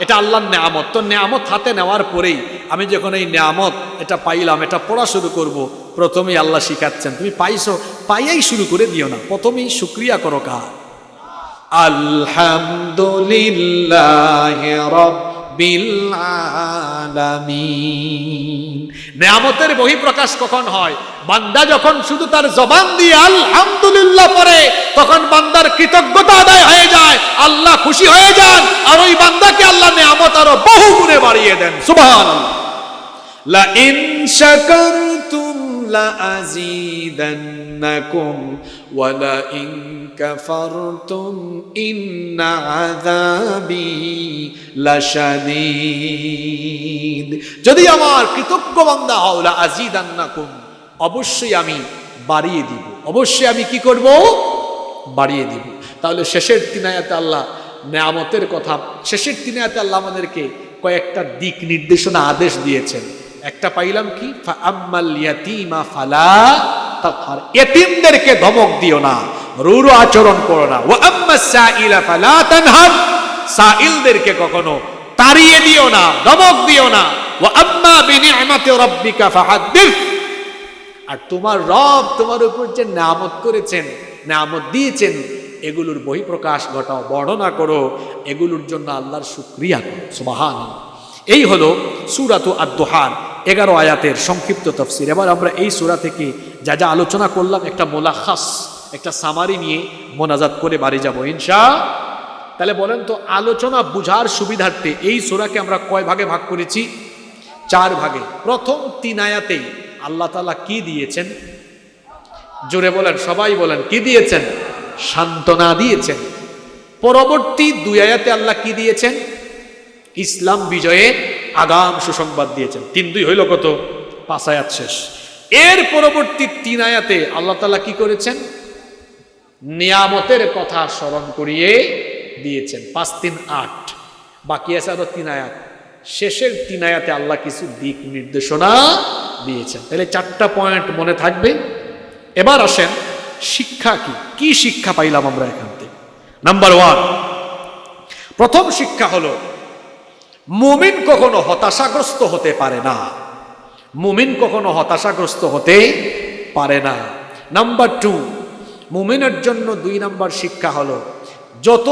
এটা আল্লাহর নিয়ামত। তো নিয়ামত হাতে নেওয়ার পরেই আমি যখন এই নিয়ামত এটা পাইলাম, এটা পড়া শুরু করব, প্রথমেই আল্লাহ শিখাচ্ছেন তুমি পাইছো, পাইয়াই শুরু করে দিও না, প্রথমেই শুকরিয়া করো কার? আলহামদুলিল্লাহি রাব্বিল আলামিন। নিয়ামতের বহিঃপ্রকাশ কখন হয়? বান্দা যখন শুধু তার জবান দিয়ে আলহামদুলিল্লাহ পড়ে, তখন বান্দার কৃতজ্ঞতা আদায় হয়ে যায়, আল্লাহ খুশি হয়ে যান, আর ওই বান্দাকে আল্লাহ নিয়ামত আরো বহু গুণে বাড়িয়ে দেন। সুবহানাল্লাহ। লা ইন শাকারতুম লা আযীদান্নাকুম ওয়া লা ইন কাফারতুম ইন্না আযাবি লাশাদীদ। যদি আমার কৃতজ্ঞ বান্দা হও, লা আযীদান্নাকুম, অবশ্যই আমি বাড়িয়ে দিব। অবশ্যই আমি কি করব? বাড়িয়ে দিব। তাহলে শেষের 3 আয়াতে আল্লাহ নিয়ামতের কথা, শেষের 3 আয়াতে আল্লাহ আমাদেরকে কয়েকটা দিক নির্দেশনা আদেশ দিয়েছেন। একটা পাইলাম কি? ফাআম্মাল ইয়াতীমা ফালা তাকহার, এতিমদেরকে ধমক দিও না, রূঢ় আচরণ করো না। ওয়া আম্মাস সাইলা ফালা তানহার, সাইলদেরকে কখনো তাড়িয়ে দিও না, ধমক দিও না। ওয়া আম্মা বিনি'মাতি রাব্বিকা ফাহাদ্দিস, আর তোমার রব তোমার উপর যে নিয়ামত করেছেন, নিয়ামত দিয়েছেন, এগুলোর বহিঃপ্রকাশ ঘটাও, বর্ণনা করো, এগুলোর জন্য আল্লাহর শুকরিয়া করো। সুবহানাল্লাহ। এই হলো সূরাতু আদ-দুহার 11 আয়াতের সংক্ষিপ্ত তাফসীর। এবার আমরা এই সূরা থেকে যা যা আলোচনা করলাম একটা মোলাখাস, একটা সামারি নিয়ে মোনাজাত করে বাড়ি যাব ইনশাআল্লাহ। তাহলে বলেন তো, আলোচনা বুঝার সুবিধার্থে এই সূরাকে আমরা কয় ভাগে ভাগ করেছি? 4 ভাগে। প্রথম 3 আয়াতেই আল্লাহ তাআলা কি দিয়েছেন? জোরে বলেন, সবাই বলেন, কি দিয়েছেন? সান্ত্বনা দিয়েছেন। পরবর্তী 2 আয়াতে আল্লাহ কি দিয়েছেন? ইসলাম বিজয়ে আগাম সুসংবাদ দিয়েছেন। 3-2 হইল কত? 5 আয়াত শেষ। এর পরবর্তী 3 আয়াতে আল্লাহ তাআলা কি করেছেন? নিয়ামতের কথা স্মরণ করিয়ে দিয়েছেন। 5-3 8, বাকি আছে আরো 3 আয়াত। শেষের 3 আয়াতে আল্লাহ কিছু দিক নির্দেশনা দিয়েছেন। তাহলে 4টা পয়েন্ট মনে থাকবে। এবার আসেন শিক্ষা কি, কি শিক্ষা পাইলাম আমরা এখান থেকে? নাম্বার 1, প্রথম শিক্ষা হলো মুমিন কখনো হতাশাগ্রস্ত হতে পারে না। মুমিন কখনো হতাশাগ্রস্ত হতে পারে না। নাম্বার 2, মুমিনের জন্য 2 নাম্বার শিক্ষা হলো যত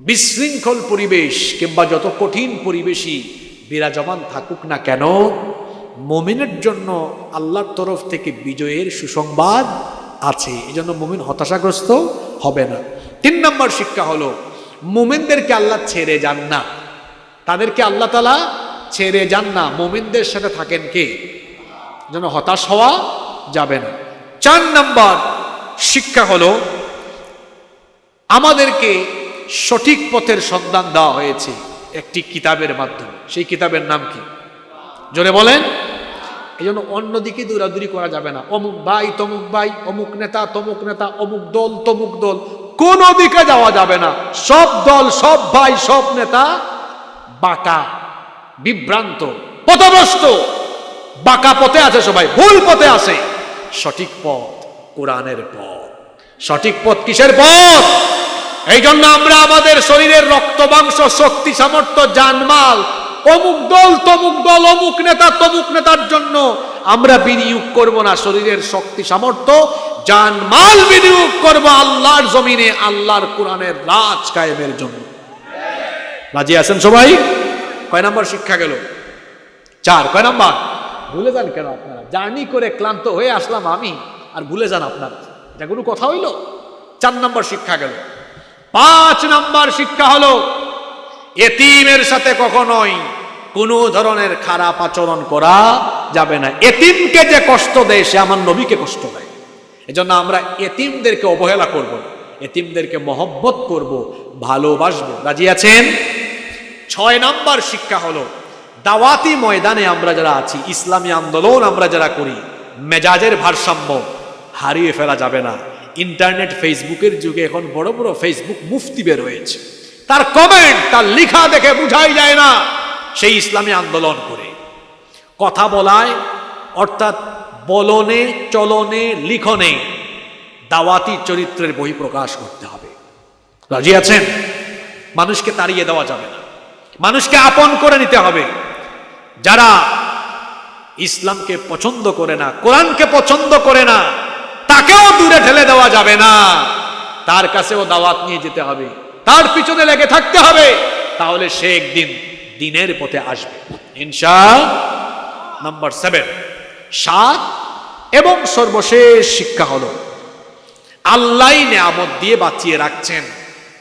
বিশৃঙ্খল পরিবেশ কিংবা যত কঠিন পরিবেশই বিরাজমান থাকুক না কেন, মুমিনের জন্য আল্লাহর তরফ থেকে বিজয়ের সুসংবাদ আছে। এই জন্য মুমিন হতাশাগ্রস্ত হবে না। 3 নম্বর শিক্ষা হলো মুমিনদেরকে আল্লাহ ছেড়ে যান না, তাদেরকে আল্লাহ তাআলা ছেড়ে যান না। মুমিনদের সাথে থাকেন কে? যেন হতাশ হওয়া যাবে না। 4 নম্বর শিক্ষা হলো আমাদেরকে সঠিক পথের সন্ধান দেওয়া হয়েছে একটি কিতাবের মাধ্যমে। সেই কিতাবের নাম কি? জোরে বলেন। এই জন্য অন্যদিকে দৌড়াদৌড়ি করা যাবে না। অমুক ভাই, অমুক নেতা, তমুক নেতা, অমুক দল, তমুক দল, কোন দিকে যাওয়া যাবে না। সব দল, সব ভাই, সব নেতা বাঁকা, বিভ্রান্ত, পথভ্রষ্ট, বাঁকা পথে আছে, সবাই ভুল পথে আছে। সঠিক পথ কোরআনের পথ। সঠিক পথ কিসের পথ? এই জন্য আমরা আমাদের শরীরের রক্ত, মাংস, শক্তি, সামর্থ্য, জানমাল অমুক দল, তমুক দল, অমুক নেতা, তমুক নেতার জন্য আমরা বিনিয়োগ করব না। শরীরের শক্তি, সামর্থ্য, জানমাল বিনিয়োগ করব আল্লাহর জমিনে, আল্লাহর কোরআনের রাজ কায়েমের জন্য। রাজি আছেন সবাই? কয় নাম্বার শিক্ষা গেল? 4। কয় নাম্বার? ভুলে যান কেন আপনারা? জার্নি করে ক্লান্ত হয়ে আসলাম আমি, আর ভুলে যান আপনারা? এটা কোনো কথা হইল? 4 নাম্বার শিক্ষা গেল। 5 নাম্বার শিক্ষা হলো এতিমের সাথে কখনোই কোনো ধরনের খারাপ আচরণ করা যাবে না। এতিমকে যে কষ্ট দেয় সে আমার নবীকে কষ্ট দেয়। এজন্য আমরা এতিমদেরকে অবহেলা করব না, এতিমদেরকে মহব্বত করব, ভালোবাসবো। রাজি আছেন? 6 নাম্বার শিক্ষা হলো দাওয়াতি ময়দানে আমরা যারা আছি, ইসলামী আন্দোলন আমরা যারা করি, মেজাজের ভারসাম্য হারিয়ে ফেলা যাবে না। ইন্টারনেট, ফেসবুকের যুগে এখন বড় বড় ফেসবুক মুফতি বের হয়েছে, তার কমেন্ট, তার লেখা দেখে বুঝাই যায় না সেই ইসলামী আন্দোলন করে। কথা বলায়, অর্থাৎ বলনে, চলনে, লিখনে দাওয়াতি চরিত্রের বহিঃপ্রকাশ করতে হবে। রাজি আছেন? মানুষকে তাড়িয়ে দেওয়া যাবে না, মানুষকে আপন করে নিতে হবে। যারা ইসলামকে পছন্দ করে না, কোরআনকে পছন্দ করে না, তাকেও দূরে ঠেলে দেওয়া যাবে না। তার কাছেও দাওয়াত নিয়ে যেতে হবে, তার পিছনে লেগে থাকতে হবে, তাহলে সে একদিন দ্বীনের পথে আসবে ইনশাআল্লাহ। নাম্বার 7 এবং সর্বশেষ শিক্ষা হলো আল্লাহ নেয়ামত দিয়ে বাঁচিয়ে রাখছেন।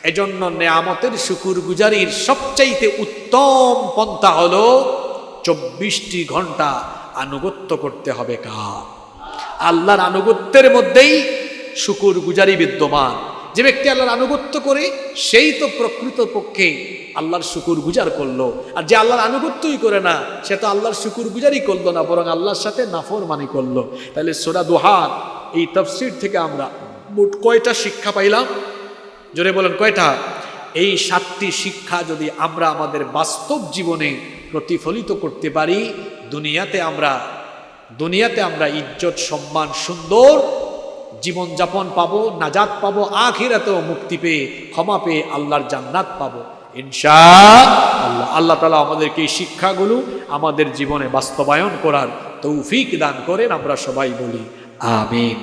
এজন্য নেয়ামতের শুকরগুজারির সবচাইতে উত্তম পন্থা হলো 24টি ঘন্টা আনুগত্য করতে হবে কার? আল্লাহর আনুগত্যের মধ্যেই শুকরগুজারি বিদ্যমান। যে ব্যক্তি আল্লাহর আনুগত্য করে সেই তো প্রকৃত পক্ষে আল্লাহর শুকরগুজার করলো, আর যে আল্লাহর আনুগত্যই করে না সে তো আল্লাহর শুকরগুজারি করলো না, বরং আল্লাহর সাথে নাফরমানি করলো। তাহলে সূরা দুহার এই তাফসীর থেকে আমরা মোট কয়টা শিক্ষা পাইলাম? জোরে বলেন কয়টা? এই 7টি শিক্ষা যদি আমরা আমাদের বাস্তব জীবনে প্রতিফলিত করতে পারি, দুনিয়াতে আমরা ইজ্জত, সম্মান, সুন্দর জীবনযাপন পাবো, নাজাত পাবো, আখিরাতেও মুক্তি পেয়ে, ক্ষমা পেয়ে আল্লাহর জান্নাত পাবো ইনশাআল্লাহ। আল্লাহ তাআলা আমাদেরকে এই শিক্ষাগুলো আমাদের জীবনে বাস্তবায়ন করার তৌফিক দান করেন। আমরা সবাই বলি আমিন।